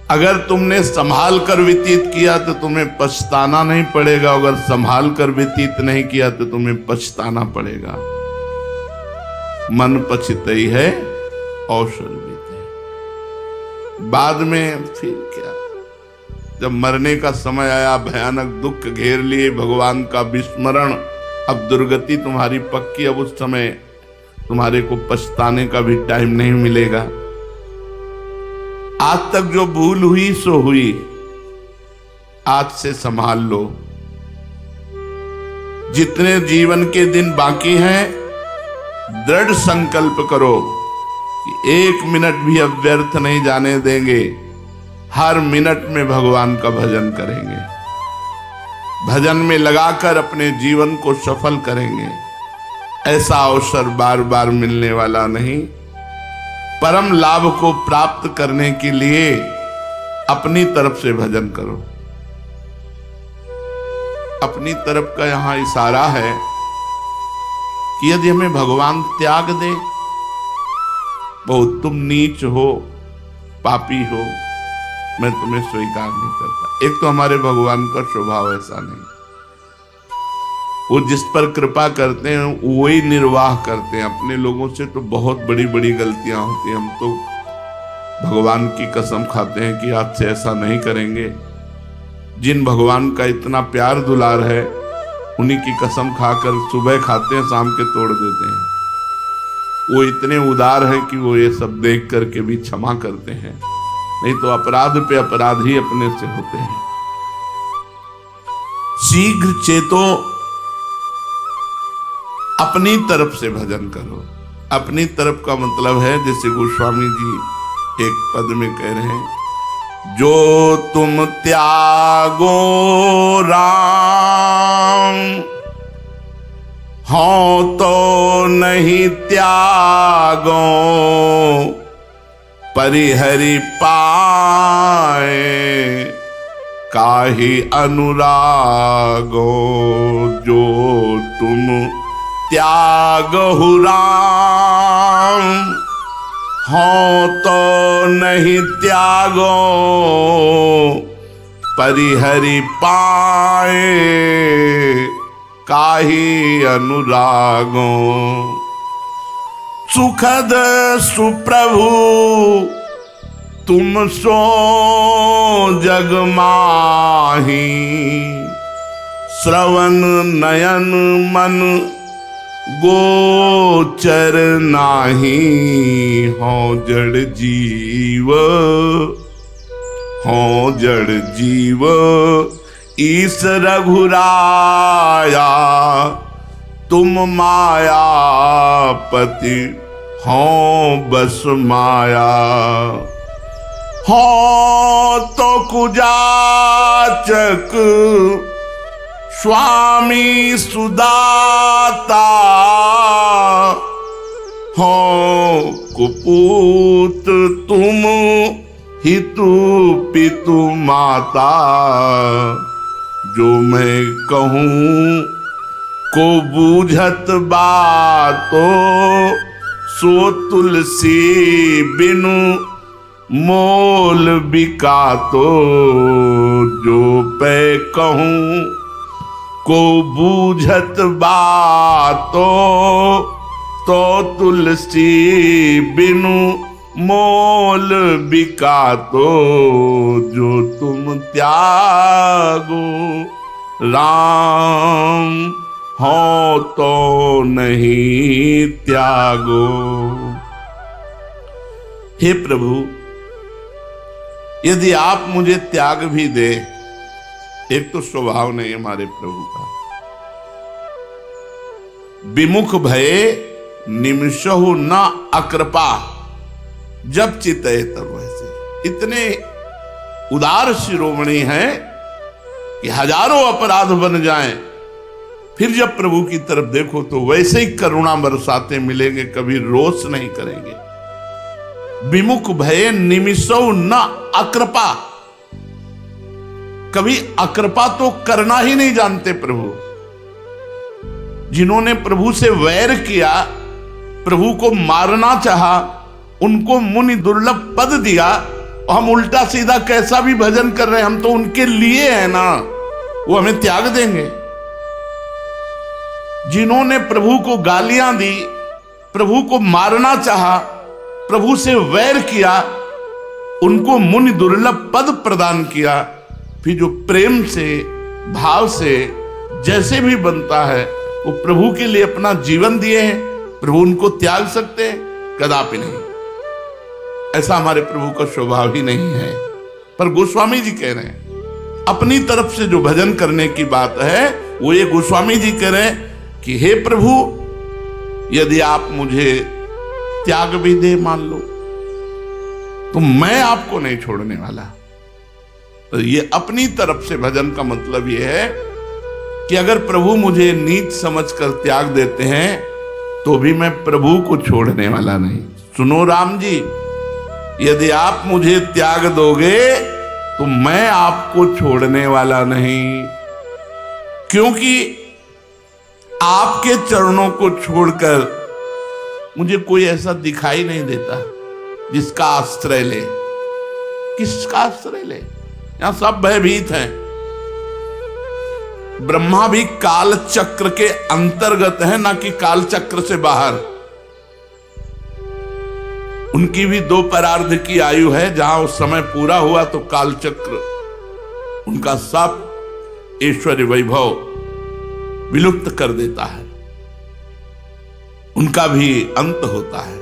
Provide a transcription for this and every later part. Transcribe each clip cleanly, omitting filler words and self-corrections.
अगर तुमने संभाल कर व्यतीत किया तो तुम्हें पछताना नहीं पड़ेगा, अगर संभाल कर व्यतीत नहीं किया तो तुम्हें पछताना पड़ेगा। मन पछतई है अवसर बीते। बाद में फिर क्या, जब मरने का समय आया, भयानक दुख घेर लिए, भगवान का विस्मरण, अब दुर्गति तुम्हारी पक्की, अब उस समय तुम्हारे को पछताने का भी टाइम नहीं मिलेगा। आज तक जो भूल हुई सो हुई, आज से संभाल लो। जितने जीवन के दिन बाकी हैं, दृढ़ संकल्प करो कि 1 मिनट भी अब व्यर्थ नहीं जाने देंगे। हर मिनट में भगवान का भजन करेंगे, भजन में लगाकर अपने जीवन को सफल करेंगे। ऐसा अवसर बार बार मिलने वाला नहीं। परम लाभ को प्राप्त करने के लिए अपनी तरफ से भजन करो। अपनी तरफ का यहां इशारा है कि यदि हमें भगवान त्याग दे, बहुत तुम नीच हो, पापी हो, मैं तुम्हें स्वीकार नहीं करता। एक तो हमारे भगवान का स्वभाव ऐसा नहीं, वो जिस पर कृपा करते हैं वही निर्वाह करते हैं। अपने लोगों से तो बहुत बड़ी बड़ी गलतियां होती हैं। हम तो भगवान की कसम खाते हैं कि आज से ऐसा नहीं करेंगे। जिन भगवान का इतना प्यार दुलार है, उन्हीं की कसम खाकर सुबह खाते हैं, शाम के तोड़ देते हैं। वो इतने उदार हैं कि वो ये सब देख करके भी क्षमा करते हैं, नहीं तो अपराध पे अपराध ही अपने से होते हैं। शीघ्र चेतो, अपनी तरफ से भजन करो। अपनी तरफ का मतलब है, जैसे गोस्वामी जी एक पद में कह रहे हैं, जो तुम त्यागो राम, हो तो नहीं त्यागो, परिहरि पाए काहि अनुरागो। जो तुम त्यागहु राम, हो तो नहीं त्यागो, परिहरि पाए काहि अनुरागो। सुखद सुप्रभु तुम सो जग माही, श्रवण नयन मन गोचर नाही। हो जड़ जीव, हो जड़ जीव, ईस रघुराया, तुम मायापति हो बस माया। हो तो कुजाचक स्वामी सुदाता, हो कुपूत तुम हितु पितु माता। जो मैं कहूँ को बूझत बातो, सो तुलसी बिनु मोल बिकातो। जो पे कहूँ को बूझत बातो, तो तुलसी बिनु मोल बिकातो। जो तुम त्यागो राम, हो तो नहीं त्यागो। हे प्रभु, यदि आप मुझे त्याग भी दे, एक तो स्वभाव नहीं हमारे प्रभु का, विमुख भये निमिषहु न अकृपा, जब चितए तब वैसे। इतने उदार शिरोमणि हैं कि हजारों अपराध बन जाएं, फिर जब प्रभु की तरफ देखो तो वैसे ही करुणा बरसाते मिलेंगे, कभी रोष नहीं करेंगे। विमुख भये निमिषहु न अकृपा, कभी अकृपा तो करना ही नहीं जानते प्रभु। जिन्होंने प्रभु से वैर किया, प्रभु को मारना चाहा, उनको मुनि दुर्लभ पद दिया, हम उल्टा सीधा कैसा भी भजन कर रहे हैं, हम तो उनके लिए हैं ना, वो हमें त्याग देंगे। जिन्होंने प्रभु को गालियां दी, प्रभु को मारना चाहा, प्रभु से वैर किया, उनको मुनि दुर्लभ पद प्रदान किया, फिर जो प्रेम से भाव से जैसे भी बनता है वो प्रभु के लिए अपना जीवन दिए हैं, प्रभु उनको त्याग सकते हैं? कदापि नहीं। ऐसा हमारे प्रभु का स्वभाव ही नहीं है। पर गोस्वामी जी कह रहे हैं अपनी तरफ से जो भजन करने की बात है वो ये गोस्वामी जी कह रहे हैं कि हे प्रभु, यदि आप मुझे त्याग भी दे मान लो तो मैं आपको नहीं छोड़ने वाला। तो ये अपनी तरफ से भजन का मतलब ये है कि अगर प्रभु मुझे नीच समझकर त्याग देते हैं तो भी मैं प्रभु को छोड़ने वाला नहीं। सुनो राम जी, यदि आप मुझे त्याग दोगे तो मैं आपको छोड़ने वाला नहीं, क्योंकि आपके चरणों को छोड़कर मुझे कोई ऐसा दिखाई नहीं देता जिसका आश्रय ले। किसका आश्रय ले? यहां सब भयभीत हैं। ब्रह्मा भी काल चक्र के अंतर्गत है, ना कि काल चक्र से बाहर। उनकी भी 2 परार्ध की आयु है, जहां उस समय पूरा हुआ तो काल चक्र उनका सब ऐश्वर्य वैभव विलुप्त कर देता है। उनका भी अंत होता है,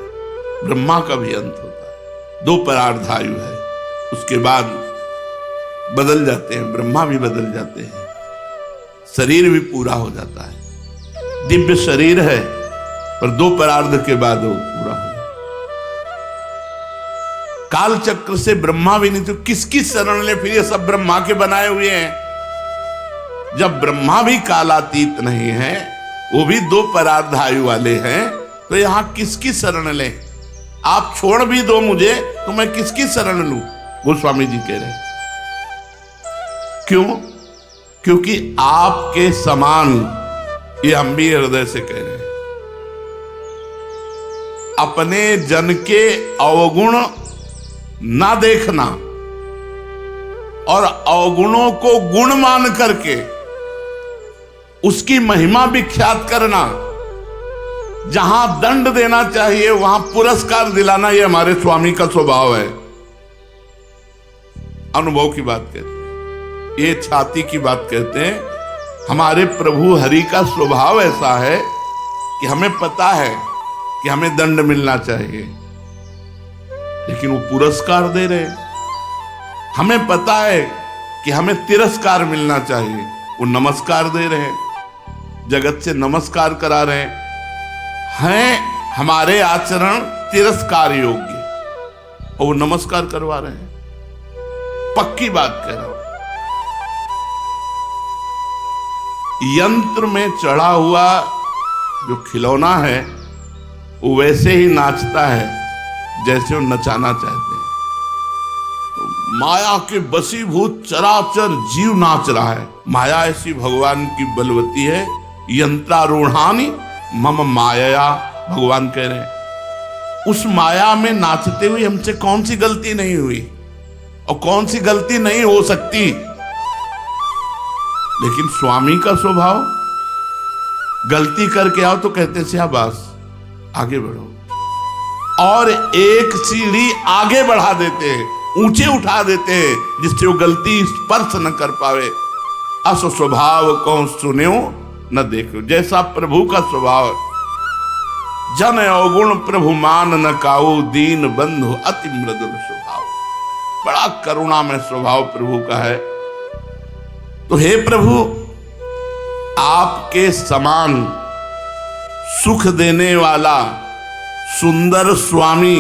ब्रह्मा का भी अंत होता है। 2 परार्ध आयु है, उसके बाद बदल जाते हैं, ब्रह्मा भी बदल जाते हैं, शरीर भी पूरा हो जाता है। दिव्य शरीर है पर 2 परार्ध के बाद वो पूरा हो जाता है। काल चक्र से ब्रह्मा भी नहीं तो किसकी शरण ले? फिर ये सब ब्रह्मा के बनाए हुए हैं। जब ब्रह्मा भी कालातीत नहीं है, वो भी 2 परार्ध आयु वाले हैं, तो यहां किसकी शरण ले? आप छोड़ भी दो मुझे तो मैं किसकी शरण लूं? गोस्वामी जी कह रहे हैं। क्यों? क्योंकि आपके समान, ये हम भी हृदय से कह रहे हैं, अपने जन के अवगुण ना देखना और अवगुणों को गुण मान करके उसकी महिमा विख्यात करना, जहां दंड देना चाहिए वहां पुरस्कार दिलाना, यह हमारे स्वामी का स्वभाव है। अनुभव की बात कहते हैं, ये छाती की बात कहते हैं। हमारे प्रभु हरि का स्वभाव ऐसा है कि हमें पता है कि हमें दंड मिलना चाहिए, लेकिन वो पुरस्कार दे रहे हैं। हमें पता है कि हमें तिरस्कार मिलना चाहिए, वो नमस्कार दे रहे हैं, जगत से नमस्कार करा रहे हैं। हमारे आचरण तिरस्कार योग्य और वो नमस्कार करवा रहे हैं। पक्की बात कह रहा हूं। यंत्र में चढ़ा हुआ जो खिलौना है वो वैसे ही नाचता है जैसे वो नचाना चाहते हैं। तो माया के बसीभूत चराचर जीव नाच रहा है। माया ऐसी भगवान की बलवती है। यंत्रारूढ़ानी मम माया, भगवान कह रहे हैं। उस माया में नाचते हुए हमसे कौन सी गलती नहीं हुई और कौन सी गलती नहीं हो सकती। लेकिन स्वामी का स्वभाव, गलती करके आओ तो कहते हैं शाबाश, आगे बढ़ो, और एक सीढ़ी आगे बढ़ा देते हैं, ऊंचे उठा देते हैं, जिससे वो गलती स्पर्श न कर पावे। अस स्वभाव कौन सुन्यो न देखो, जैसा प्रभु का स्वभाव। जन अवगुण प्रभु मान न काऊ, दीन बंधु अति मृदुल स्वभाव। बड़ा करुणा में स्वभाव प्रभु का है। तो हे प्रभु, आपके समान सुख देने वाला सुंदर स्वामी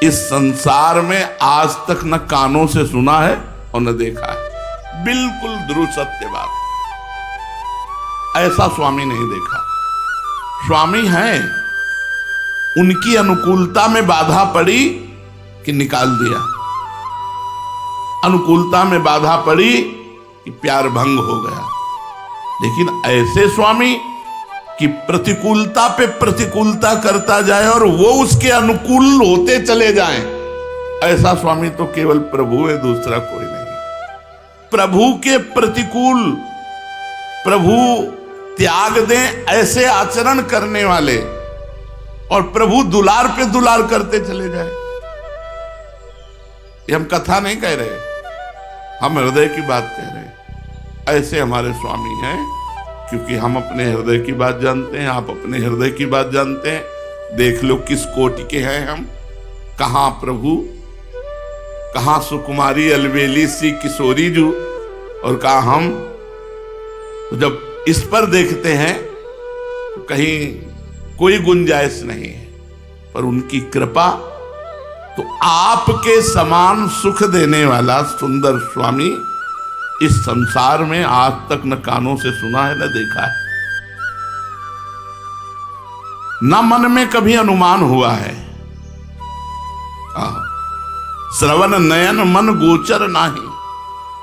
इस संसार में आज तक न कानों से सुना है और न देखा है। बिल्कुल ध्रुव सत्य बात। ऐसा स्वामी नहीं देखा। स्वामी हैं, उनकी अनुकूलता में बाधा पड़ी कि निकाल दिया, अनुकूलता में बाधा पड़ी कि प्यार भंग हो गया। लेकिन ऐसे स्वामी कि प्रतिकूलता पे प्रतिकूलता करता जाए और वो उसके अनुकूल होते चले जाएं, ऐसा स्वामी तो केवल प्रभु है, दूसरा कोई नहीं। प्रभु के प्रतिकूल, प्रभु त्याग दें ऐसे आचरण करने वाले, और प्रभु दुलार पे दुलार करते चले जाए। ये हम कथा नहीं कह रहे, हम हृदय की बात कह रहे हैं। ऐसे हमारे स्वामी हैं, क्योंकि हम अपने हृदय की बात जानते हैं, आप अपने हृदय की बात जानते हैं। देख लो किस कोटि के हैं हम, कहां प्रभु, कहां सुकुमारी अलबेली सी किशोरी जू, और कहा हम। तो जब इस पर देखते हैं तो कहीं कोई गुंजाइश नहीं है, पर उनकी कृपा, तो आपके समान सुख देने वाला सुंदर स्वामी इस संसार में आज तक न कानों से सुना है न देखा है, न मन में कभी अनुमान हुआ है। श्रवण नयन मन गोचर नाही,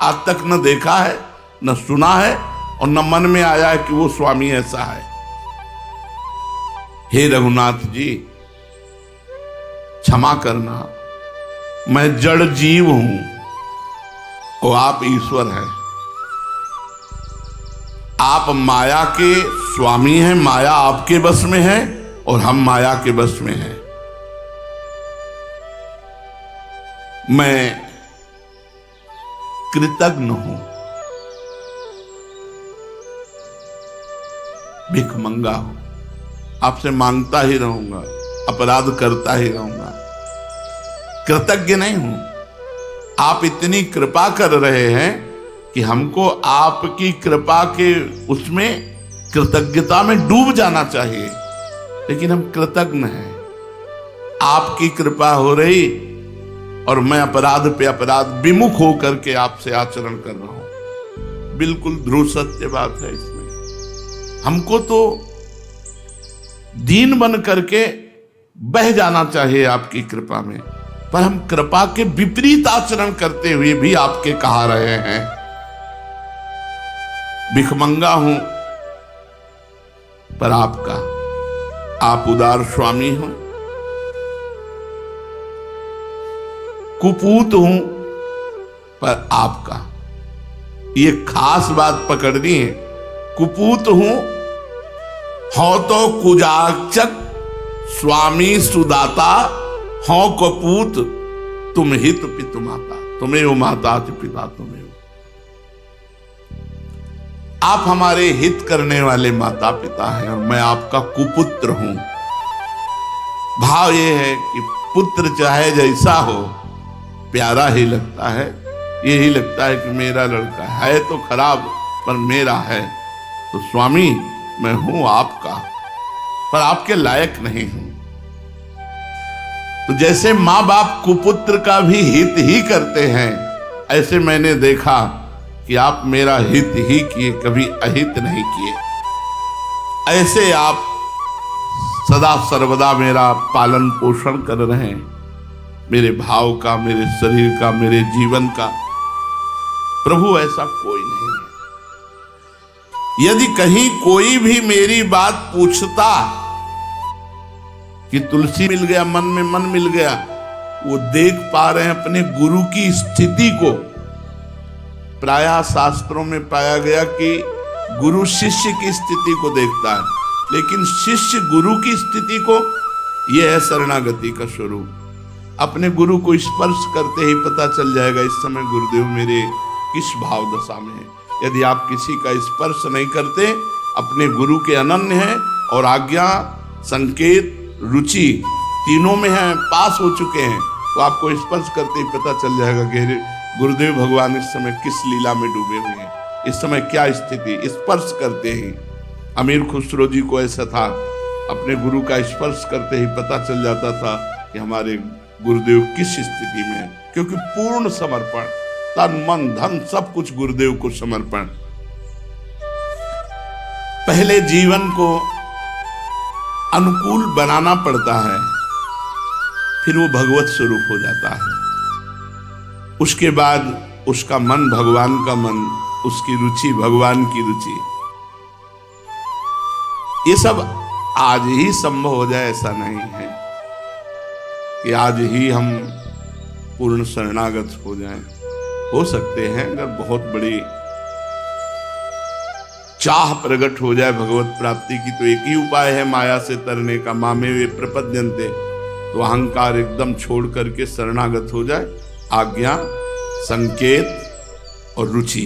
आज तक न देखा है न सुना है, और न मन में आया है कि वो स्वामी ऐसा है। हे रघुनाथ जी, क्षमा करना, मैं जड़ जीव हूं और आप ईश्वर हैं। आप माया के स्वामी हैं, माया आपके बस में है और हम माया के बस में हैं। मैं कृतज्ञ हूं, भिखमंगा हूं, आपसे मांगता ही रहूंगा, अपराध करता ही रहूंगा, कृतज्ञ नहीं हूं। आप इतनी कृपा कर रहे हैं कि हमको आपकी कृपा के उसमें कृतज्ञता में डूब जाना चाहिए, लेकिन हम कृतज्ञ हैं। आपकी कृपा हो रही और मैं अपराध पे अपराध विमुख होकर के आपसे आचरण कर रहा हूं। बिल्कुल ध्रुव सत्य बात है इसमें। हमको तो दीन बन करके बह जाना चाहिए आपकी कृपा में, पर हम कृपा के विपरीत आचरण करते हुए भी आपके कहा रहे हैं। भिखमंगा हूं पर आपका, आप उदार स्वामी हो। कुपूत हूं पर आपका, ये खास बात पकड़नी है। कुपूत हूं हो तो कुजाचक स्वामी सुदाता, हो कपूत तुम हित पितु माता, तुम्हें हो माता पिता तुम्हें हो। आप हमारे हित करने वाले माता पिता हैं और मैं आपका कुपुत्र हूं। भाव ये है कि पुत्र चाहे जैसा हो प्यारा ही लगता है, यही लगता है कि मेरा लड़का है तो खराब पर मेरा है। तो स्वामी मैं हूं आपका, पर आपके लायक नहीं हूं। तो जैसे मां बाप कुपुत्र का भी हित ही करते हैं, ऐसे मैंने देखा कि आप मेरा हित ही किए, कभी अहित नहीं किए। ऐसे आप सदा सर्वदा मेरा पालन पोषण कर रहे हैं, मेरे भाव का, मेरे शरीर का, मेरे जीवन का। प्रभु ऐसा कोई नहीं है। यदि कहीं कोई भी मेरी बात पूछता कि तुलसी मिल गया, मन में मन मिल गया, वो देख पा रहे हैं अपने गुरु की स्थिति को। प्रायः शास्त्रों में पाया गया कि गुरु शिष्य की स्थिति को देखता है, लेकिन शिष्य गुरु की स्थिति को, यह है शरणागति का स्वरूप। अपने गुरु को स्पर्श करते ही पता चल जाएगा इस समय गुरुदेव मेरे किस भाव दशा में है। यदि आप किसी का स्पर्श नहीं करते, अपने गुरु के अनन्य हैं और आज्ञा, संकेत, रुचि तीनों में हैं, पास हो चुके हैं, तो आपको स्पर्श करते ही पता चल जाएगा कि गुरुदेव भगवान इस समय किस लीला में डूबे हुए हैं, इस समय क्या स्थिति। स्पर्श करते ही अमीर खुसरो जी को ऐसा था, अपने गुरु का स्पर्श करते ही पता चल जाता था कि हमारे गुरुदेव किस स्थिति में है, क्योंकि पूर्ण समर्पण, तन मन धन सब कुछ गुरुदेव को समर्पण। पहले जीवन को अनुकूल बनाना पड़ता है, फिर वो भगवत स्वरूप हो जाता है। उसके बाद उसका मन भगवान का मन, उसकी रुचि भगवान की रुचि। ये सब आज ही संभव हो जाए ऐसा नहीं है कि आज ही हम पूर्ण शरणागत हो जाएं। हो सकते हैं अगर बहुत बड़ी चाह प्रकट हो जाए भगवत प्राप्ति की, तो एक ही उपाय है माया से तरने का, मामे वे प्रपद्यन्ते। तो अहंकार एकदम छोड़ करके शरणागत हो जाए, आज्ञा, संकेत और रुचि।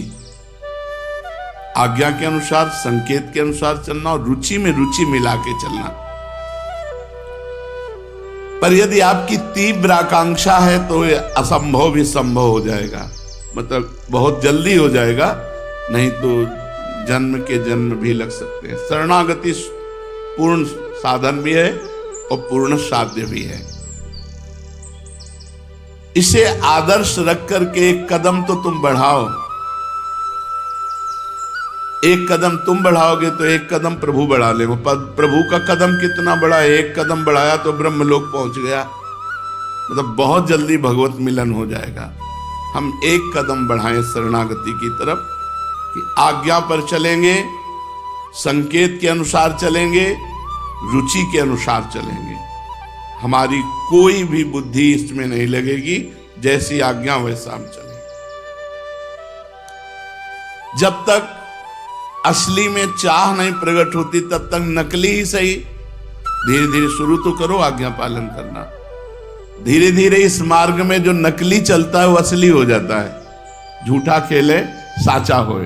आज्ञा के अनुसार, संकेत के अनुसार चलना और रुचि में रुचि मिला के चलना। पर यदि आपकी तीव्र आकांक्षा है तो असंभव भी संभव हो जाएगा, मतलब बहुत जल्दी हो जाएगा, नहीं तो जन्म के जन्म भी लग सकते हैं। शरणागति पूर्ण साधन भी है और पूर्ण साध्य भी है। इसे आदर्श रख करके एक कदम तो तुम बढ़ाओ। एक कदम तुम बढ़ाओगे तो एक कदम प्रभु बढ़ा ले। प्रभु का कदम कितना बड़ा है, एक कदम बढ़ाया तो ब्रह्मलोक पहुंच गया, मतलब बहुत जल्दी भगवत मिलन हो जाएगा। हम एक कदम बढ़ाएं शरणागति की तरफ, कि आज्ञा पर चलेंगे, संकेत के अनुसार चलेंगे, रुचि के अनुसार चलेंगे। हमारी कोई भी बुद्धि इसमें नहीं लगेगी, जैसी आज्ञा वैसा हम चलेंगे। जब तक असली में चाह नहीं प्रकट होती तब तक नकली ही सही, धीरे धीरे शुरू तो करो आज्ञा पालन करना। धीरे धीरे इस मार्ग में जो नकली चलता है वो असली हो जाता है। झूठा खेले साचा होए।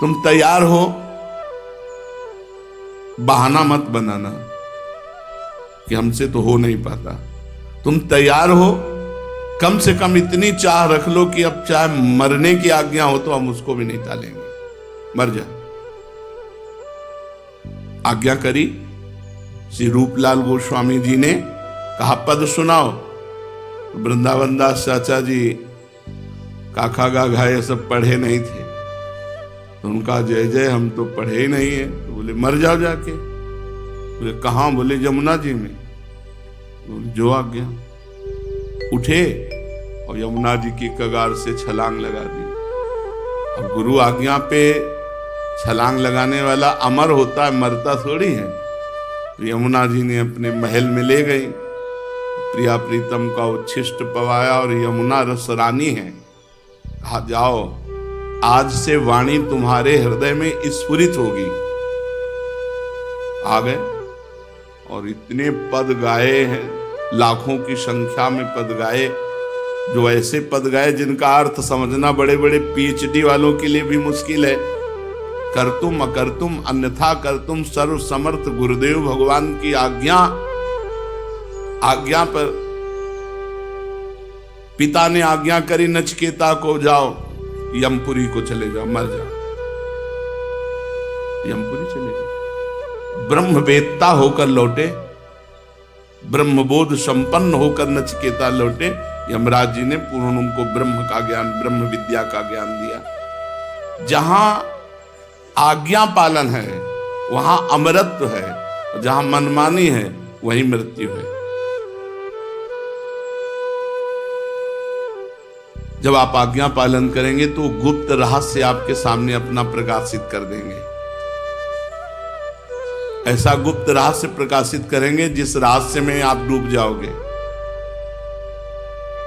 तुम तैयार हो, बहाना मत बनाना कि हमसे तो हो नहीं पाता। तुम तैयार हो, कम से कम इतनी चाह रख लो कि अब चाहे मरने की आज्ञा हो तो हम उसको भी नहीं टालेंगे, मर जा। आज्ञा करी। श्री रूपलाल गोस्वामी जी ने कहा पद सुनाओ, तो वृंदावन दास चाचा जी काखा गाघा ये सब पढ़े नहीं थे, तो उनका जय जय हम तो पढ़े ही नहीं है। तो बोले मर जाओ जाके। बोले कहाँ? बोले यमुना जी में। बोले जो आज्ञा। उठे और यमुना जी की कगार से छलांग लगा दी। अब गुरु आज्ञा पे छलांग लगाने वाला अमर होता है, मरता थोड़ी है। तो यमुना जी ने अपने महल में ले गई, प्रिया प्रीतम का उच्छिष्ट पवाया और यमुना रस रानी है। कहा जाओ, आज से वाणी तुम्हारे हृदय में स्फुरित होगी। आ गए और इतने पद गाए हैं, लाखों की संख्या में पद गाए, जो ऐसे पद गाए जिनका अर्थ समझना बड़े बड़े पीएचडी वालों के लिए भी मुश्किल है। करतुम अकर्तुम अन्यथा करतुम सर्व समर्थ गुरुदेव भगवान की आज्ञा पर पिता ने आज्ञा करी नचिकेता को, जाओ यमपुरी को चले जाओ, मर जाओ। यमपुरी चले गए। ब्रह्मवेत्ता होकर लौटे, ब्रह्मबोध संपन्न होकर नचिकेता लौटे। यमराज जी ने पूर्ण उनको ब्रह्म का ज्ञान, ब्रह्म विद्या का ज्ञान दिया। जहां आज्ञा पालन है वहां अमरत्व है, और जहां मनमानी है वहीं मृत्यु है। जब आप आज्ञा पालन करेंगे तो गुप्त रहस्य आपके सामने अपना प्रकाशित कर देंगे। ऐसा गुप्त रहस्य प्रकाशित करेंगे जिस रहस्य में आप डूब जाओगे।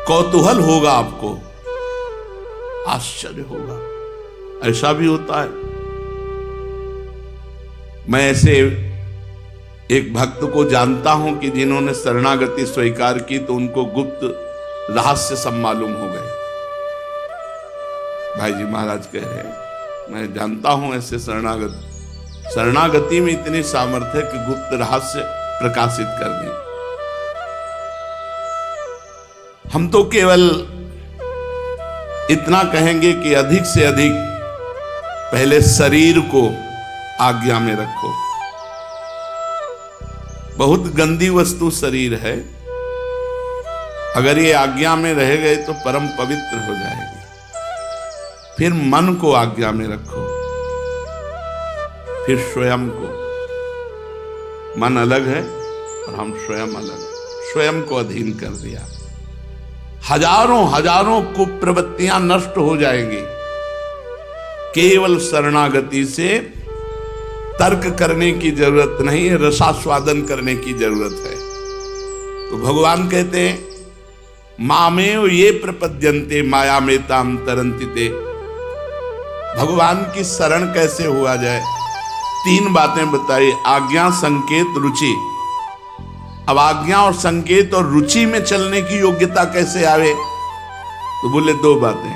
कौतूहल होगा, आपको आश्चर्य होगा। ऐसा भी होता है। मैं ऐसे एक भक्त को जानता हूं कि जिन्होंने शरणागति स्वीकार की तो उनको गुप्त रहस्य सब मालूम हो गए। भाई जी महाराज कह रहे हैं, मैं जानता हूं ऐसे शरणागति में इतनी सामर्थ्य कि गुप्त रहस्य प्रकाशित कर दें। हम तो केवल इतना कहेंगे कि अधिक से अधिक पहले शरीर को आज्ञा में रखो। बहुत गंदी वस्तु शरीर है, अगर ये आज्ञा में रह गए तो परम पवित्र हो जाएगी। फिर मन को आज्ञा में रखो, फिर स्वयं को। मन अलग है और हम स्वयं अलग, स्वयं को अधीन कर दिया। हजारों कुप्रवृत्तियां नष्ट हो जाएंगी। केवल शरणागति से तर्क करने की जरूरत नहीं है, रसास्वादन करने की जरूरत है। तो भगवान कहते हैं मामेव ये प्रपद्यन्ते माया में ताम तरन्ति ते। भगवान की शरण कैसे हुआ जाए? 3 बातें बताई, आज्ञा, संकेत, रुचि। अब आज्ञा और संकेत और रुचि में चलने की योग्यता कैसे आवे? तो बोले 2 बातें।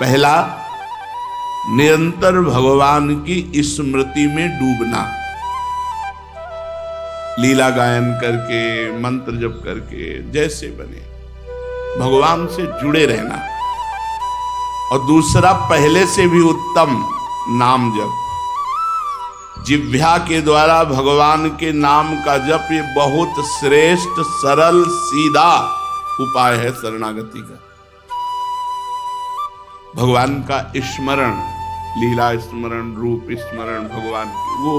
पहला, निरंतर भगवान की स्मृति में डूबना, लीला गायन करके, मंत्र जप करके, जैसे बने भगवान से जुड़े रहना। और दूसरा, पहले से भी उत्तम नाम जप। जिह्वा के द्वारा भगवान के नाम का जप ये बहुत श्रेष्ठ, सरल, सीधा उपाय है शरणागति का। भगवान का स्मरण, लीला स्मरण, रूप स्मरण भगवान की, वो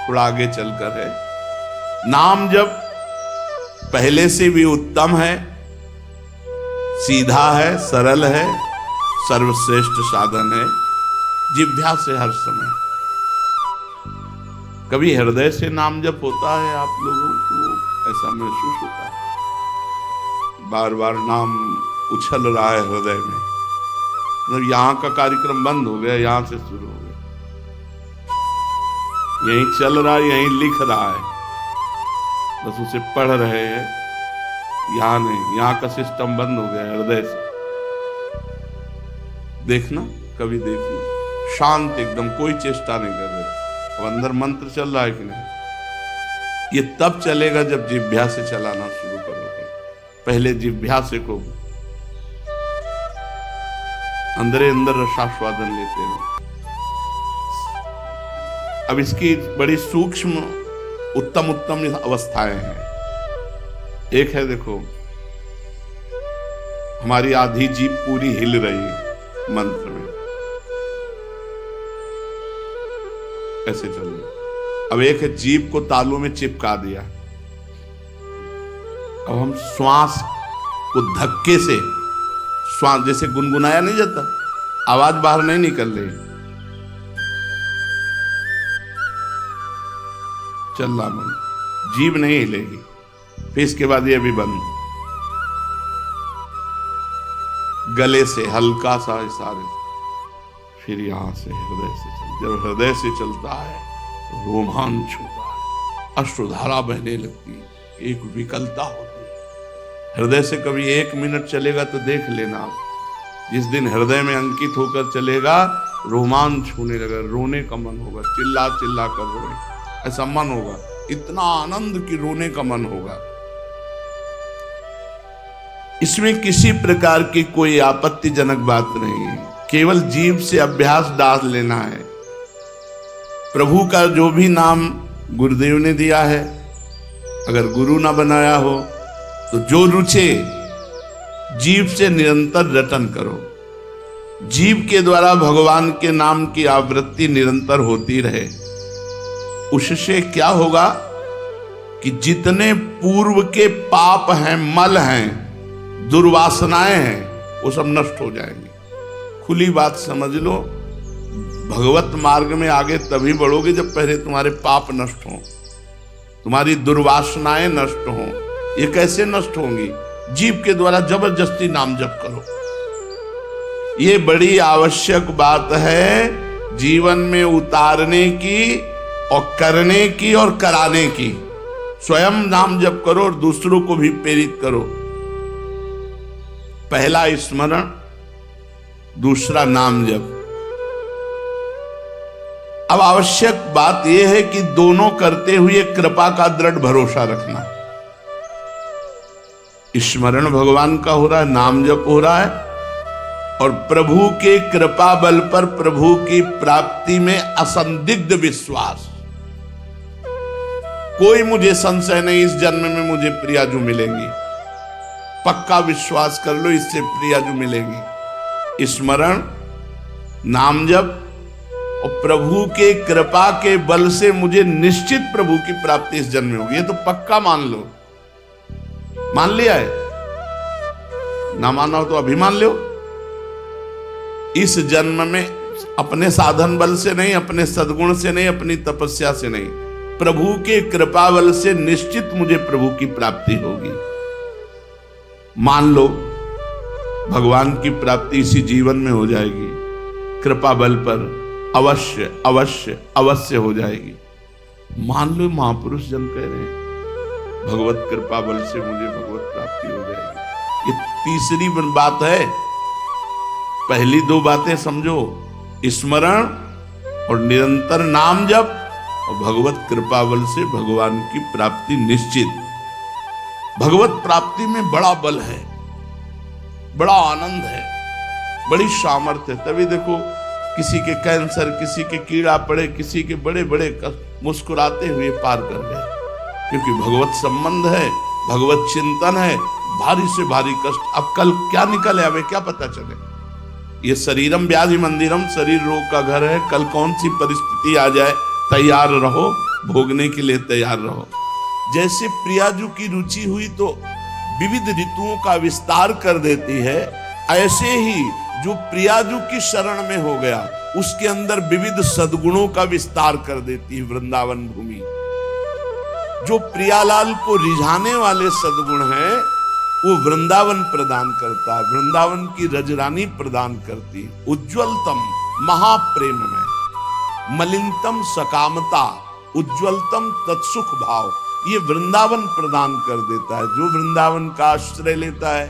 थोड़ा आगे चलकर है। नाम जप पहले से भी उत्तम है, सीधा है, सरल है, सर्वश्रेष्ठ साधन है। जिह्वा से हर समय, कभी हृदय से नाम जप होता है आप लोगों को? ऐसा महसूस होता है बार बार नाम उछल रहा है हृदय में, मतलब यहाँ का कार्यक्रम बंद हो गया, यहाँ से शुरू हो गया, यहीं चल रहा है, यहीं लिख रहा है, बस उसे पढ़ रहे हैं, यहाँ नहीं, यहाँ का सिस्टम बंद हो गया हृदय से। देखना, कभी देखना, शांत एकदम, कोई चेष्टा नहीं कर रहे। अब अंदर मंत्र चल रहा है कि नहीं? ये तब चलेगा जब जिह्वा से चलाना शुरू करोगे। पहले जिह्वा से को अंदर अंदर रसास्वादन लेते रहो। अब इसकी बड़ी सूक्ष्म उत्तम उत्तम अवस्थाएं हैं। एक है, देखो, हमारी आधी जीभ पूरी हिल रही है मंत्र में, ऐसे चल रही। अब एक है, जीभ को तालू में चिपका दिया। अब हम श्वास को धक्के से, श्वास जैसे गुनगुनाया नहीं जाता, आवाज बाहर नहीं निकल रही, चल रहा मन, जीभ नहीं हिलेगी। फिर इसके बाद ये भी बंद, गले से हल्का सा इशारे, फिर यहां से हृदय से चल। जब हृदय से चलता है तो रोमांच होता है, अश्रुधारा बहने लगती है, एक विकलता होती है। हृदय से कभी 1 मिनट चलेगा तो देख लेना आप, जिस दिन हृदय में अंकित होकर चलेगा, रोमांच होने लगा, रोने का मन होगा, चिल्ला चिल्ला कर रोए, ऐसा मन होगा, इतना आनंद की रोने का मन होगा। इसमें किसी प्रकार की कोई आपत्तिजनक बात नहीं है, केवल जीभ से अभ्यास डाल लेना है। प्रभु का जो भी नाम गुरुदेव ने दिया है, अगर गुरु ना बनाया हो तो जो रुचे, जीभ से निरंतर रटन करो। जीभ के द्वारा भगवान के नाम की आवृत्ति निरंतर होती रहे। उससे क्या होगा कि जितने पूर्व के पाप हैं, मल हैं, दुर्वासनाएं हैं, वो सब नष्ट हो जाएंगी। खुली बात समझ लो, भगवत मार्ग में आगे तभी बढ़ोगे जब पहले तुम्हारे पाप नष्ट हों, तुम्हारी दुर्वासनाएं नष्ट हों। ये कैसे नष्ट होंगी? जीभ के द्वारा जबरदस्ती नाम जप करो। ये बड़ी आवश्यक बात है जीवन में उतारने की और करने की और कराने की। स्वयं नाम जप करो और दूसरों को भी प्रेरित करो। पहला स्मरण, दूसरा नाम जप। अब आवश्यक बात यह है कि दोनों करते हुए कृपा का दृढ़ भरोसा रखना। स्मरण भगवान का हो रहा है, नाम जप हो रहा है, और प्रभु के कृपा बल पर प्रभु की प्राप्ति में असंदिग्ध विश्वास। कोई मुझे संशय नहीं, इस जन्म में मुझे प्रियाजू मिलेंगी। पक्का विश्वास कर लो, इससे प्रियाजू मिलेंगी। स्मरण, नाम जप और प्रभु के कृपा के बल से मुझे निश्चित प्रभु की प्राप्ति इस जन्म में होगी। ये तो पक्का मान लो। मान लिया है? ना माना हो तो अभी मान लो। इस जन्म में अपने साधन बल से नहीं, अपने सद्गुण से नहीं, अपनी तपस्या से नहीं, प्रभु के कृपा बल से निश्चित मुझे प्रभु की प्राप्ति होगी। मान लो भगवान की प्राप्ति इसी जीवन में हो जाएगी, कृपा बल पर अवश्य अवश्य अवश्य हो जाएगी। मान लो महापुरुष जन कह रहे हैं भगवत कृपा बल से मुझे भगवत प्राप्ति हो जाएगी। ये तीसरी बात है। पहली दो बातें समझो, स्मरण और निरंतर नाम जप, और भगवत कृपा बल से भगवान की प्राप्ति निश्चित। भगवत प्राप्ति में बड़ा बल है, बड़ा आनंद है, बड़ी सामर्थ्य है। तभी देखो किसी के कैंसर, किसी के कीड़ा पड़े, किसी के बड़े बड़े कष्ट मुस्कुराते हुए पार कर गए, क्योंकि भगवत संबंध है, भगवत चिंतन है। भारी से भारी कष्ट, अब कल क्या निकले हमें क्या पता चले। ये शरीरम व्याधि मंदिरम, शरीर रोग का घर है। कल कौन सी परिस्थिति आ जाए, तैयार रहो, भोगने के लिए तैयार रहो। जैसे प्रियाजू की रुचि हुई तो विविध ऋतुओं का विस्तार कर देती है, ऐसे ही जो प्रियाजू की शरण में हो गया उसके अंदर विविध सद्गुणों का विस्तार कर देती है वृंदावन भूमि। जो प्रियालाल को रिझाने वाले सद्गुण हैं वो वृंदावन प्रदान करता है, वृंदावन की रजरानी प्रदान करती है। उज्ज्वलतम महाप्रेम में, मलिनतम सकामता, उज्ज्वलतम तत्सुख भाव, ये वृंदावन प्रदान कर देता है। जो वृंदावन का आश्रय लेता है,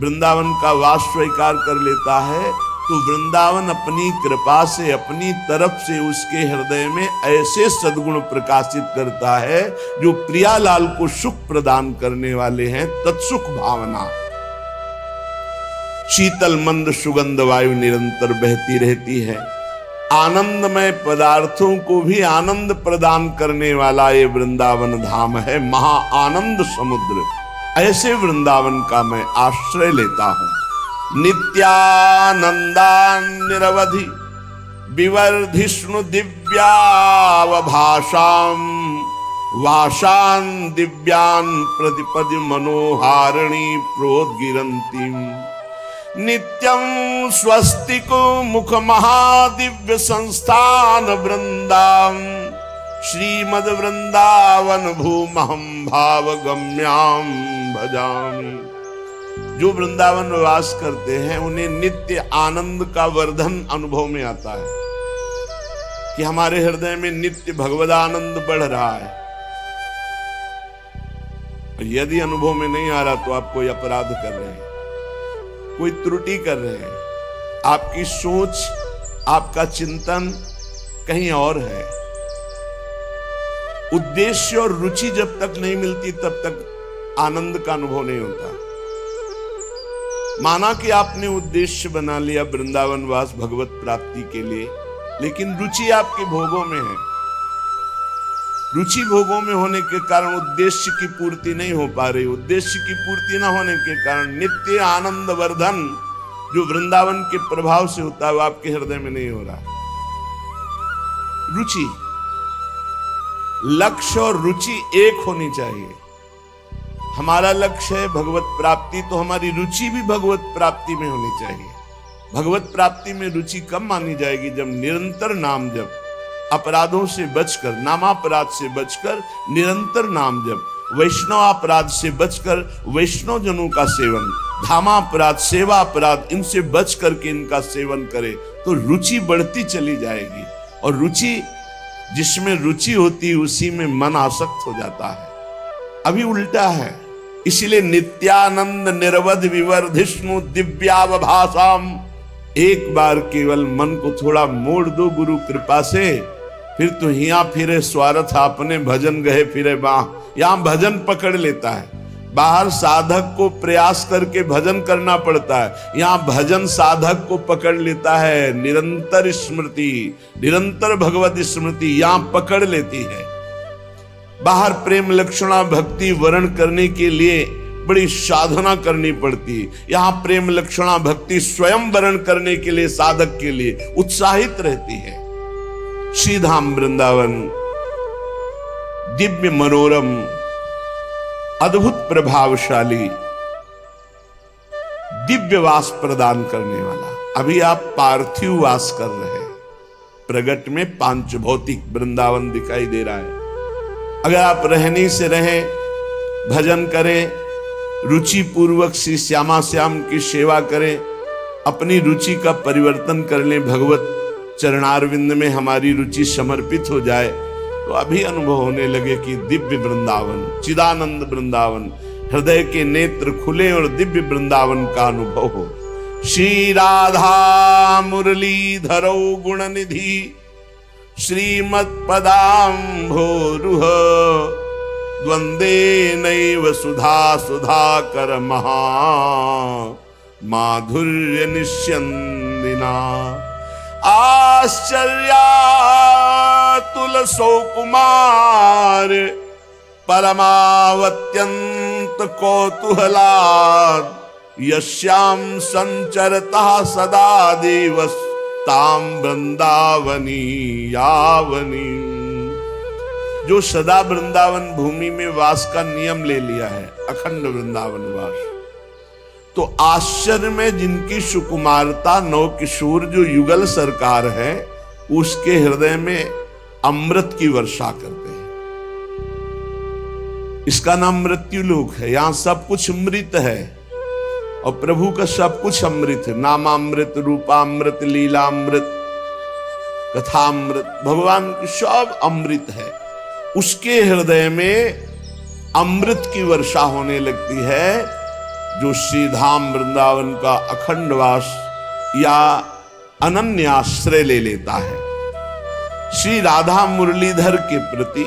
वृंदावन का वास स्वीकार कर लेता है, तो वृंदावन अपनी कृपा से, अपनी तरफ से उसके हृदय में ऐसे सद्गुण प्रकाशित करता है जो प्रियालाल को सुख प्रदान करने वाले हैं। तत्सुख भावना, शीतल मंद सुगंध वायु निरंतर बहती रहती है। आनंदमय पदार्थों को भी आनंद प्रदान करने वाला ये वृंदावन धाम है, महा आनंद समुद्र। ऐसे वृंदावन का मैं आश्रय लेता हूं। नित्यानंदान निरवधि विवर्धिष्णु दिव्यावभाषाम, वाशान दिव्यान प्रतिपदि मनोहारिणी प्रोद्गिरंतीम। नित्यं स्वस्तिको मुख महादिव्य संस्थान वृंदाम, श्रीमद वृंदावन भूमहम भावगम्याम भजामि। जो वृंदावन वास करते हैं उन्हें नित्य आनंद का वर्धन अनुभव में आता है कि हमारे हृदय में नित्य भगवदानंद बढ़ रहा है। यदि अनुभव में नहीं आ रहा तो आप कोई अपराध कर रहे हैं, कोई त्रुटि कर रहे हैं। आपकी सोच, आपका चिंतन कहीं और है। उद्देश्य और रुचि जब तक नहीं मिलती तब तक आनंद का अनुभव नहीं होता। माना कि आपने उद्देश्य बना लिया वृंदावन वास भगवत प्राप्ति के लिए, लेकिन रुचि आपके भोगों में है। रुचि भोगों में होने के कारण उद्देश्य की पूर्ति नहीं हो पा रही। उद्देश्य की पूर्ति न होने के कारण नित्य आनंद वर्धन जो वृंदावन के प्रभाव से होता है वो आपके हृदय में नहीं हो रहा। रुचि, लक्ष्य और रुचि एक होनी चाहिए। हमारा लक्ष्य है भगवत प्राप्ति, तो हमारी रुचि भी भगवत प्राप्ति में होनी चाहिए। भगवत प्राप्ति में रुचि कब मानी जाएगी? जब निरंतर नाम जप, अपराधों से बचकर, नामापराध से बचकर निरंतर नाम जप, वैष्णव अपराध से बचकर वैष्णव जनों का सेवन, धामापराध, सेवा अपराध, इनसे बच करके इनका सेवन करे तो रुचि बढ़ती चली जाएगी। और रुचि, जिसमें रुचि होती है उसी में मन आसक्त हो जाता है। अभी उल्टा है। इसलिए नित्यानंद निरवध विवर्धिष्णु दिव्यावभाषाम, एक बार केवल मन को थोड़ा मोड़ दो गुरु कृपा से, फिर तो हिया फिरे स्वार्थ अपने भजन गए फिरे बाह। यहां भजन पकड़ लेता है। बाहर साधक को प्रयास करके भजन करना पड़ता है, यहां भजन साधक को पकड़ लेता है। निरंतर स्मृति, निरंतर भगवत स्मृति यहां पकड़ लेती है। बाहर प्रेम लक्षणा भक्ति वर्ण करने के लिए बड़ी साधना करनी पड़ती है, यहां प्रेम लक्षणा भक्ति स्वयं वर्ण करने के लिए साधक के लिए उत्साहित रहती है। श्री धाम वृंदावन दिव्य मनोरम अद्भुत प्रभावशाली दिव्य वास प्रदान करने वाला। अभी आप पार्थिव वास कर रहे हैं, प्रगट में पांच भौतिक वृंदावन दिखाई दे रहा है। अगर आप रहने से रहें, भजन करें, रुचि पूर्वक श्री श्यामा श्याम की सेवा करें, अपनी रुचि का परिवर्तन कर लें, भगवत चरणारविंद में हमारी रुचि समर्पित हो जाए, तो अभी अनुभव होने लगे कि दिव्य वृंदावन, चिदानंद वृंदावन, हृदय के नेत्र खुले और दिव्य वृंदावन का अनुभव हो। श्री राधा मुरलीधरौ गुणनिधि श्रीमत्पदाम्भोरुह द्वंदे नैव सुधा सुधाकर महा माधुर्य निस्यन्दिना आश्चर्यातुल सौकुमार परमावत्यंत कौतूहलात् यस्याम संचरतः सदा दिवस ताम वृंदावनी यावनी। जो सदा वृंदावन भूमि में वास का नियम ले लिया है, अखंड वृंदावन वास, तो आश्चर्य में जिनकी सुकुमारता नौ किशोर जो युगल सरकार है उसके हृदय में अमृत की वर्षा करते हैं। इसका नाम मृत्यु लोक है। यहां सब कुछ अमृत है और प्रभु का सब कुछ अमृत है। नामामृत, रूपामृत, लीलामृत, कथामृत, भगवान की सब अमृत है। उसके हृदय में अमृत की वर्षा होने लगती है जो श्रीधाम वृंदावन का अखंड वास या अनन्य आश्रय ले लेता है। श्री राधा मुरलीधर के प्रति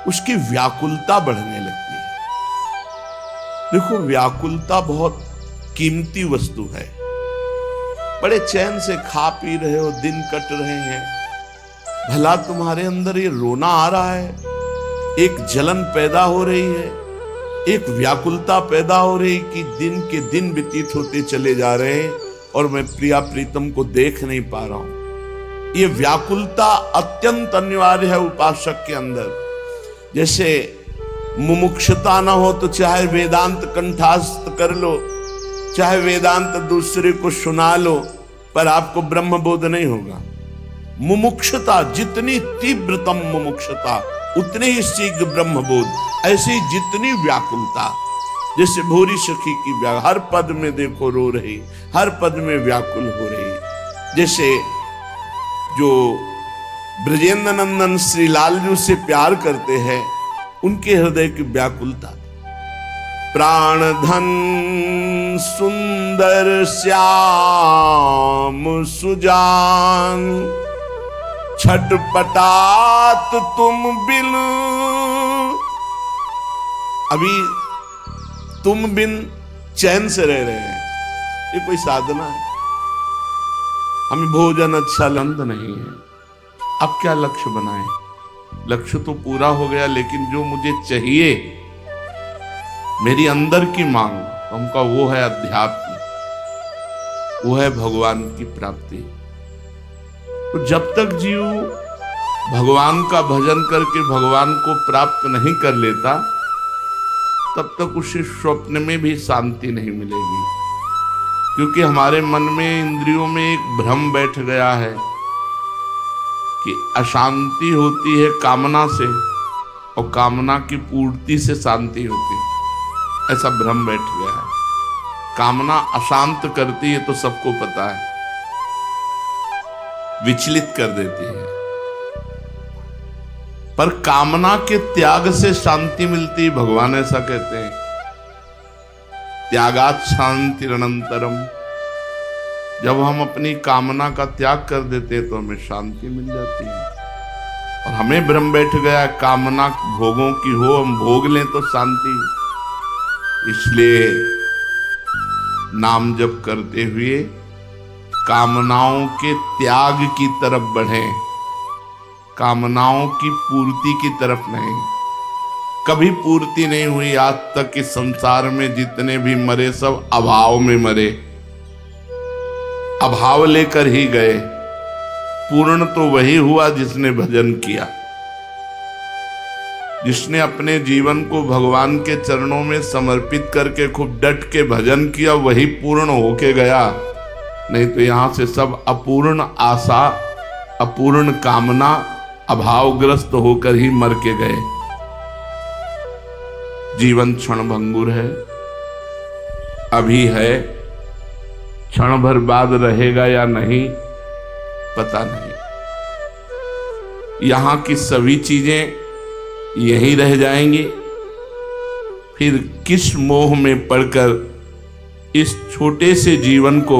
उसकी व्याकुलता बढ़ने लगती है। देखो, व्याकुलता बहुत कीमती वस्तु है। बड़े चैन से खा पी रहे हो, दिन कट रहे हैं, भला तुम्हारे अंदर ये रोना आ रहा है, एक जलन पैदा हो रही है, एक व्याकुलता पैदा हो रही कि दिन के दिन व्यतीत होते चले जा रहे हैं और मैं प्रिया प्रीतम को देख नहीं पा रहा हूं। ये व्याकुलता अत्यंत अनिवार्य है उपासक के अंदर। जैसे मुमुक्षुता ना हो तो चाहे वेदांत कंठस्थ कर लो, चाहे वेदांत दूसरे को सुना लो, पर आपको ब्रह्म बोध नहीं होगा। मुमुक्षुता, जितनी तीव्रतम मुमुक्षुता उतने ही शीघ्र ब्रह्म बोध। ऐसी जितनी व्याकुलता, जैसे भूरी सखी की हर पद में देखो रो रही, हर पद में व्याकुल हो रही। जैसे जो ब्रजेंद्र नंदन श्री लालजू से प्यार करते हैं, उनके हृदय की व्याकुलता। प्राण धन सुंदर श्याम सुजान छटपटात तुम बिन। अभी तुम बिन चैन से रह रहे हैं, ये कोई साधना है? हमें भोजन अच्छा लंद नहीं है। अब क्या लक्ष्य बनाएं? लक्ष्य तो पूरा हो गया, लेकिन जो मुझे चाहिए, मेरी अंदर की मांग, उनका वो है अध्यात्म, वो है भगवान की प्राप्ति। तो जब तक जीव भगवान का भजन करके भगवान को प्राप्त नहीं कर लेता, तब तक उसे स्वप्न में भी शांति नहीं मिलेगी। क्योंकि हमारे मन में, इंद्रियों में एक भ्रम बैठ गया है कि अशांति होती है कामना से और कामना की पूर्ति से शांति होती है। ऐसा भ्रम बैठ गया है। कामना अशांत करती है तो सबको पता है, विचलित कर देती है। पर कामना के त्याग से शांति मिलती, भगवान ऐसा कहते हैं, त्यागात् शांतिरनंतरम। जब हम अपनी कामना का त्याग कर देते हैं तो हमें शांति मिल जाती है। और हमें भ्रम बैठ गया कामना भोगों की हो, हम भोग लें तो शांति। इसलिए नाम जप करते हुए कामनाओं के त्याग की तरफ बढ़ें, कामनाओं की पूर्ति की तरफ नहीं। कभी पूर्ति नहीं हुई आज तक इस संसार में। जितने भी मरे सब अभाव में मरे, अभाव लेकर ही गए। पूर्ण तो वही हुआ जिसने भजन किया, जिसने अपने जीवन को भगवान के चरणों में समर्पित करके खूब डट के भजन किया, वही पूर्ण होके गया। नहीं तो यहां से सब अपूर्ण आशा, अपूर्ण कामना, अभावग्रस्त होकर ही मर के गए। जीवन क्षण भंगुर है, अभी है, क्षण भर बाद रहेगा या नहीं पता नहीं। यहां की सभी चीजें यहीं रह जाएंगी। फिर किस मोह में पड़कर इस छोटे से जीवन को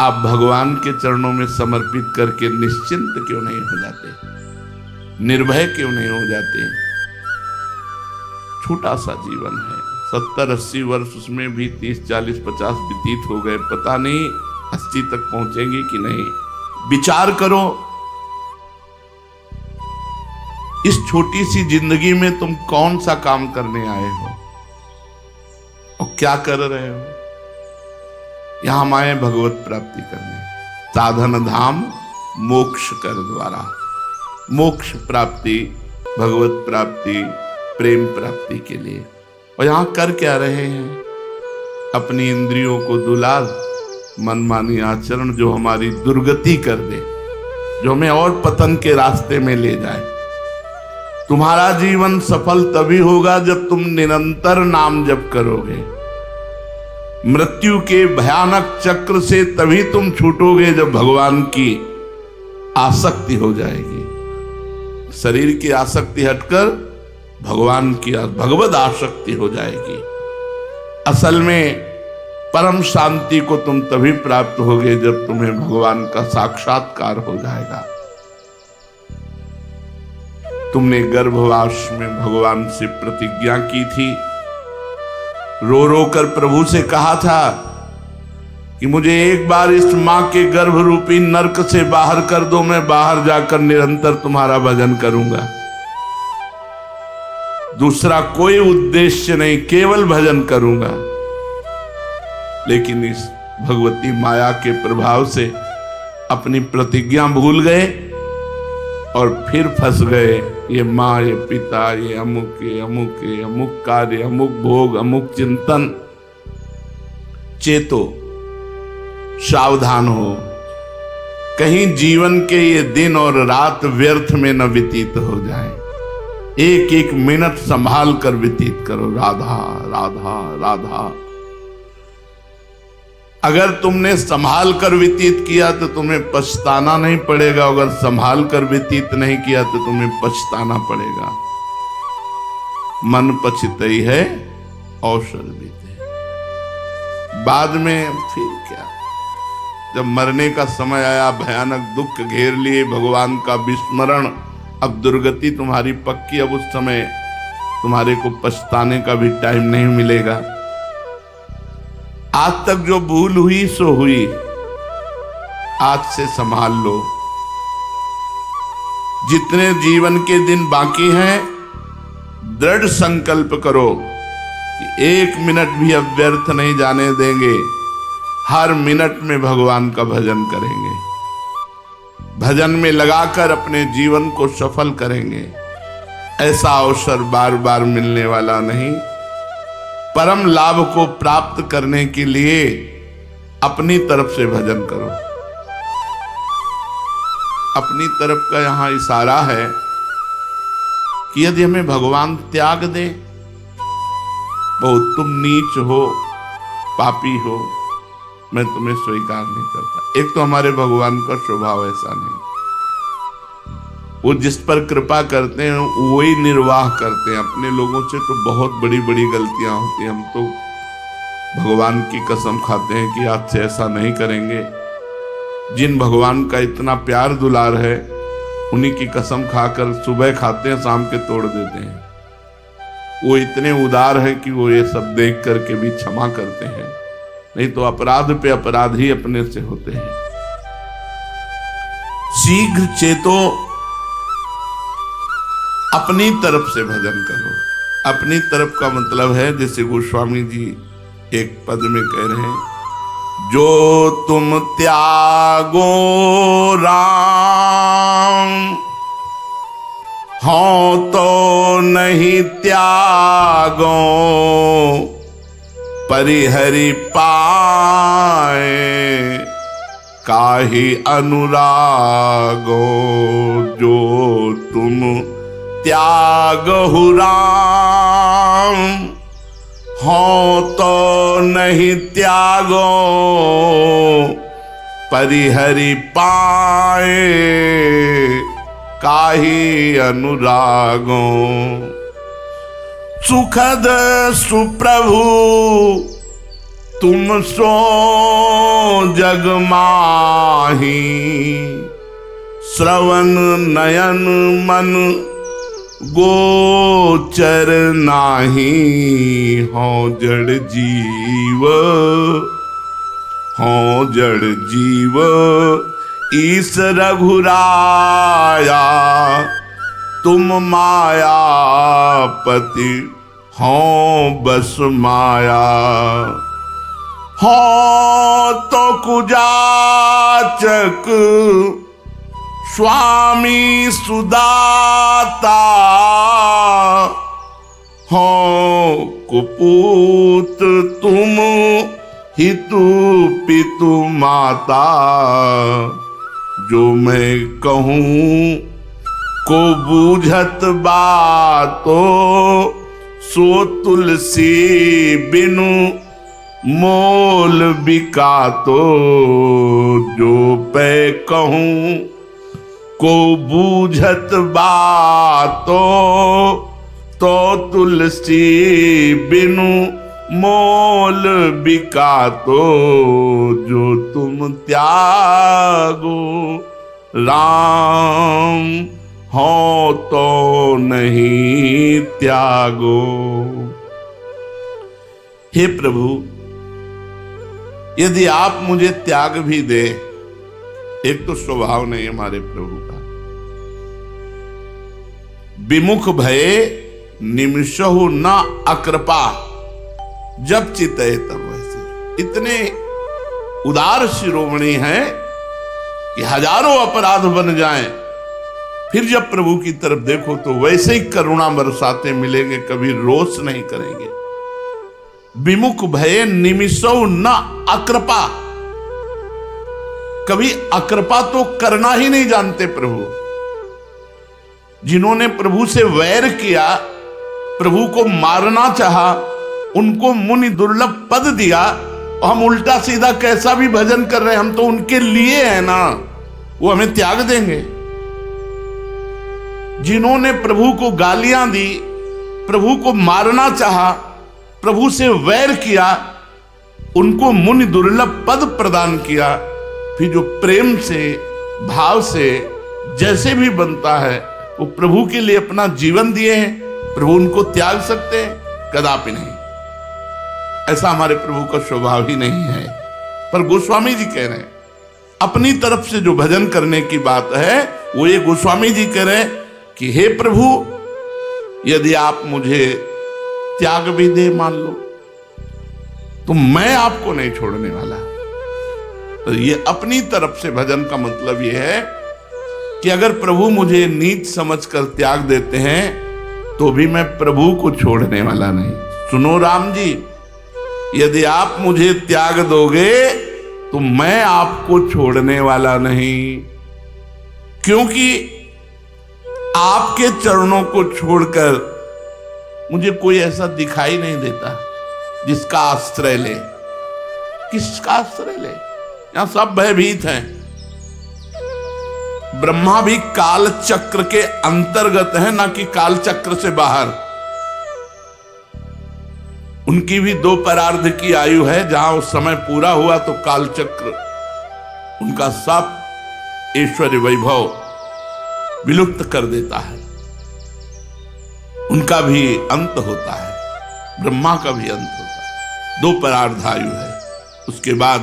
आप भगवान के चरणों में समर्पित करके निश्चिंत क्यों नहीं हो जाते, निर्भय क्यों नहीं हो जाते। छोटा सा जीवन है, 70-80 वर्ष, उसमें भी 30-40-50 व्यतीत हो गए, पता नहीं 80 तक पहुंचेंगे कि नहीं। विचार करो, इस छोटी सी जिंदगी में तुम कौन सा काम करने आए हो और क्या कर रहे हो। यहां हम आए भगवत प्राप्ति करने, साधन धाम मोक्ष कर द्वारा। मोक्ष प्राप्ति, भगवत प्राप्ति, प्रेम प्राप्ति के लिए। और यहां कर क्या रहे हैं, अपनी इंद्रियों को दुलार, मनमानी आचरण जो हमारी दुर्गति कर दे, जो हमें और पतन के रास्ते में ले जाए। तुम्हारा जीवन सफल तभी होगा जब तुम निरंतर नाम जप करोगे। मृत्यु के भयानक चक्र से तभी तुम छूटोगे जब भगवान की आसक्ति हो जाएगी। शरीर की आसक्ति हटकर भगवान की भगवद आसक्ति हो जाएगी। असल में परम शांति को तुम तभी प्राप्त होगे जब तुम्हें भगवान का साक्षात्कार हो जाएगा। तुमने गर्भवास में भगवान से प्रतिज्ञा की थी, रो रो कर प्रभु से कहा था कि मुझे एक बार इस मां के गर्भ रूपी नरक से बाहर कर दो, मैं बाहर जाकर निरंतर तुम्हारा भजन करूंगा। दूसरा कोई उद्देश्य नहीं, केवल भजन करूंगा। लेकिन इस भगवती माया के प्रभाव से अपनी प्रतिज्ञा भूल गए और फिर फंस गए। ये माँ, ये पिता, ये अमुक, ये अमुक, ये अमुक कार्य, अमुक भोग, अमुक चिंतन। चेतो, सावधान हो, कहीं जीवन के ये दिन और रात व्यर्थ में न व्यतीत हो जाए। एक एक मिनट संभाल कर व्यतीत करो। राधा राधा राधा। अगर तुमने संभाल कर व्यतीत किया तो तुम्हें पछताना नहीं पड़ेगा, अगर संभाल कर व्यतीत नहीं किया तो तुम्हें पछताना पड़ेगा। मन पछतई है अवसर बीते। बाद में फिर क्या, जब मरने का समय आया, भयानक दुख घेर लिए, भगवान का विस्मरण, अब दुर्गति तुम्हारी पक्की। अब उस समय तुम्हारे को पछताने का भी टाइम नहीं मिलेगा। आज तक जो भूल हुई सो हुई, आज से संभाल लो। जितने जीवन के दिन बाकी हैं, दृढ़ संकल्प करो कि एक मिनट भी अब व्यर्थ नहीं जाने देंगे। हर मिनट में भगवान का भजन करेंगे, भजन में लगाकर अपने जीवन को सफल करेंगे। ऐसा अवसर बार बार मिलने वाला नहीं। परम लाभ को प्राप्त करने के लिए अपनी तरफ से भजन करो। अपनी तरफ का यहां इशारा है कि यदि हमें भगवान त्याग दे, बहुत तुम नीच हो, पापी हो, मैं तुम्हें स्वीकार नहीं करता। एक तो हमारे भगवान का स्वभाव ऐसा नहीं, वो जिस पर कृपा करते हैं वही निर्वाह करते हैं। अपने लोगों से तो बहुत बड़ी बड़ी गलतियां होती हैं। हम तो भगवान की कसम खाते हैं कि आज से ऐसा नहीं करेंगे। जिन भगवान का इतना प्यार दुलार है, उन्हीं की कसम खाकर सुबह खाते हैं, शाम के तोड़ देते हैं। वो इतने उदार हैं कि वो ये सब देख करके भी क्षमा करते हैं, नहीं तो अपराध पे अपराध ही अपने से होते हैं। शीघ्र चेतो, अपनी तरफ से भजन करो। अपनी तरफ का मतलब है, जैसे गोस्वामी जी एक पद में कह रहे हैं, जो तुम त्यागो राम, हो तो नहीं त्यागो, परिहरि पाए काहि अनुरागो। जो तुम त्यागहु राम, हो तो नहीं त्यागो परिहरि पाए काहि अनुरागो। सुखद सुप्रभु तुम सो जग माही, श्रवण नयन मन गोचर नाही। हो जड़ जीव, हो जड़ जीव ईस रघुराया, तुम मायापति हो बस माया। हो तो कुजाचक स्वामी सुदाता, हो कुपूत तुम हितु पितु माता। जो मैं कहूँ को बूझत बातो, सो तुलसी बिनु मोल बिकातो। जो पे कहूँ को बूझत बातो, तो तुलसी बिनु मोल बिकातो। जो तुम त्यागो राम, हो तो नहीं त्यागो। हे प्रभु, यदि आप मुझे त्याग भी दे, एक तो स्वभाव नहीं हमारे प्रभु का। विमुख भये निमिषहु न अकृपा, जब चितए तब वैसे। इतने उदार शिरोमणि हैं कि हजारों अपराध बन जाएं, फिर जब प्रभु की तरफ देखो तो वैसे ही करुणा बरसाते मिलेंगे, कभी रोष नहीं करेंगे। विमुख भये निमिषहु न अकृपा, कभी अकृपा तो करना ही नहीं जानते प्रभु। जिन्होंने प्रभु से वैर किया, प्रभु को मारना चाहा, उनको मुनि दुर्लभ पद दिया, और हम उल्टा सीधा कैसा भी भजन कर रहे हैं, हम तो उनके लिए हैं ना, वो हमें त्याग देंगे। जिन्होंने प्रभु को गालियां दी, प्रभु को मारना चाहा, प्रभु से वैर किया, उनको मुनि दुर्लभ पद प्रदान किया, फिर जो प्रेम से भाव से जैसे भी बनता है वो प्रभु के लिए अपना जीवन दिए हैं, प्रभु उनको त्याग सकते हैं? कदापि नहीं। ऐसा हमारे प्रभु का स्वभाव ही नहीं है। पर गोस्वामी जी कह रहे हैं, अपनी तरफ से जो भजन करने की बात है वो ये गोस्वामी जी कह रहे हैं कि हे प्रभु, यदि आप मुझे त्याग भी दे मान लो, तो मैं आपको नहीं छोड़ने वाला। तो ये अपनी तरफ से भजन का मतलब ये है कि अगर प्रभु मुझे नीच समझकर त्याग देते हैं तो भी मैं प्रभु को छोड़ने वाला नहीं। सुनो राम जी, यदि आप मुझे त्याग दोगे तो मैं आपको छोड़ने वाला नहीं, क्योंकि आपके चरणों को छोड़कर मुझे कोई ऐसा दिखाई नहीं देता जिसका आश्रय ले। किसका आश्रय ले? यहां सब भयभीत हैं। ब्रह्मा भी काल चक्र के अंतर्गत है, ना कि काल चक्र से बाहर। उनकी भी 2 परार्ध की आयु है, जहां उस समय पूरा हुआ तो काल चक्र उनका सब ऐश्वर्य वैभव विलुप्त कर देता है। उनका भी अंत होता है, ब्रह्मा का भी अंत होता है। 2 परार्ध आयु है, उसके बाद